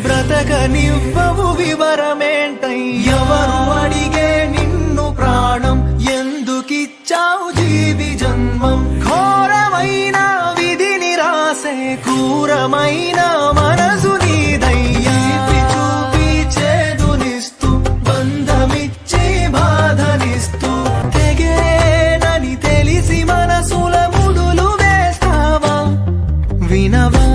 బ్రతకనివ్వవు వివరమేంటై ఎవరు అడిగే నిన్ను ప్రాణం ఎందుకిచ్చావు జీవి జన్మం ఘోరమైన విధిని రాసే క్రూరమైన మనసు నీదయ్యా చూపి చేదునిస్తూ బంధమిచ్చి బాధనిస్తూ తెగేనని తెలిసి మనసుల ముడులు వేస్తావా వినవా